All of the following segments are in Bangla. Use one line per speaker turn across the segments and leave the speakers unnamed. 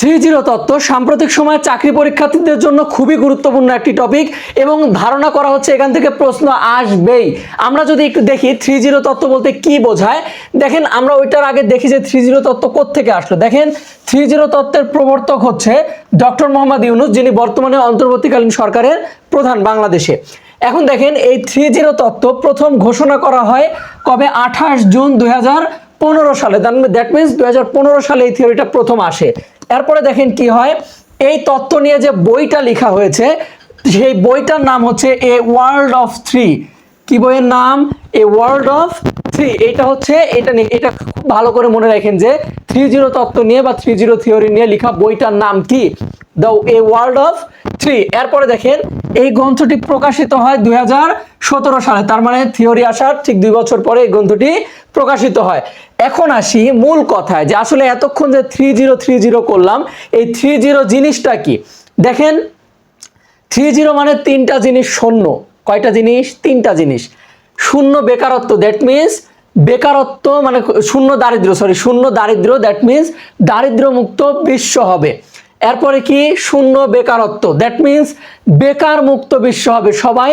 3-0 তত্ত্ব সাম্প্রতিক সময়ে চাকরি পরীক্ষার্থীদের জন্য খুবই গুরুত্বপূর্ণ একটি টপিক এবং ধারণা করা হচ্ছে এখান থেকে প্রশ্ন আসবেই। আমরা যদি একটু দেখি 3-0 তত্ত্ব বলতে কি বোঝায়, দেখেন আমরা ওইটার আগে দেখি যে 3-0 তত্ত্ব কোত্থেকে আসলো। দেখেন 3-0 তত্ত্বের প্রবর্তক হচ্ছে ডক্টর মোহাম্মদ ইউনূস, যিনি বর্তমানে অন্তর্বর্তীকালীন সরকারের প্রধান বাংলাদেশে। এখন দেখেন এই 3-0 তত্ত্ব প্রথম ঘোষণা করা হয় কবে? 28 জুন 2015 সালে। দ্যাট মিনস 2015 সালে এই থিওরিটা প্রথম আসে। এরপরে দেখেন কি হয়, এই তত্ত্ব নিয়ে যে বইটা লেখা হয়েছে সেই বইটার নাম হচ্ছে এ ওয়ার্ল্ড অফ থ্রি। কি বইয়ের নাম? A world of three. এটা হচ্ছে এটা খুব ভালো করে মনে রাখেন যে 3-0 তত্ত্ব নিয়ে বা 3-0 থিওরি নিয়ে লেখা বইটার নাম কি? The a world of three. এরপরে দেখেন এই গ্রন্থটি প্রকাশিত হয় 2017 সালে, তার মানে থিওরি আসার ঠিক 2 বছর পরে এই গ্রন্থটি প্রকাশিত হয়। এখন আসি মূল কথায়, যে আসলে এতক্ষণ যে 3-0 করলাম, এই 3-0 জিনিসটা কি? দেখেন 3-0 মানে 3টা জিনিস শূন্য। কয়টা জিনিস? 3টা জিনিস। শূন্য বেকারত্ব, দ্যাট মিনস বেকারত্ব মানে শূন্য দারিদ্র, দ্যাট মিনস দারিদ্র মুক্ত বিশ্ব হবে। এরপরে কি? শূন্য বেকারত্ব, দ্যাট মিনস বেকার মুক্ত বিশ্ব হবে, সবাই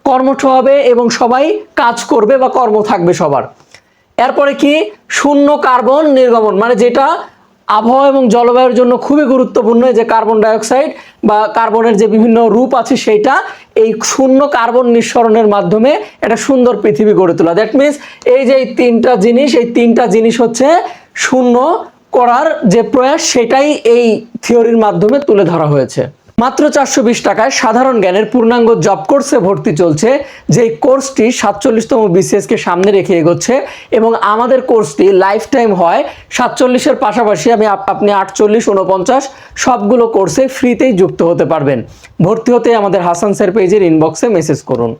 কর্মঠ হবে এবং সবাই কাজ করবে বা কর্ম থাকবে সবার। এরপরে কি? শূন্য কার্বন নির্গমন, মানে যেটা আবহাওয়া এবং জলবায়ুর জন্য খুবই গুরুত্বপূর্ণ, যে কার্বন ডাইঅক্সাইড বা কার্বনের যে বিভিন্ন রূপ আছে সেইটা এই শূন্য কার্বন নিঃসরণের মাধ্যমে একটা সুন্দর পৃথিবী গড়ে তোলা। দ্যাট মিনস এই যে এই 3টা জিনিস হচ্ছে শূন্য করার যে প্রয়াস, সেটাই এই থিওরির মাধ্যমে তুলে ধরা হয়েছে। মাত্র 420 টাকায় সাধারণ জ্ঞানের পূর্ণাঙ্গ জব কোর্সে ভর্তি চলছে, যেই কোর্সটি 47তম BCS কে সামনে রেখে এগোচ্ছে এবং আমাদের কোর্সটি লাইফ টাইম হয়। 47-এর পাশাপাশি আপনি 48, 49 সবগুলো কোর্সে ফ্রিতেই যুক্ত হতে পারবেন। ভর্তি হতে আমাদের হাসান স্যার পেজের ইনবক্সে মেসেজ করুন।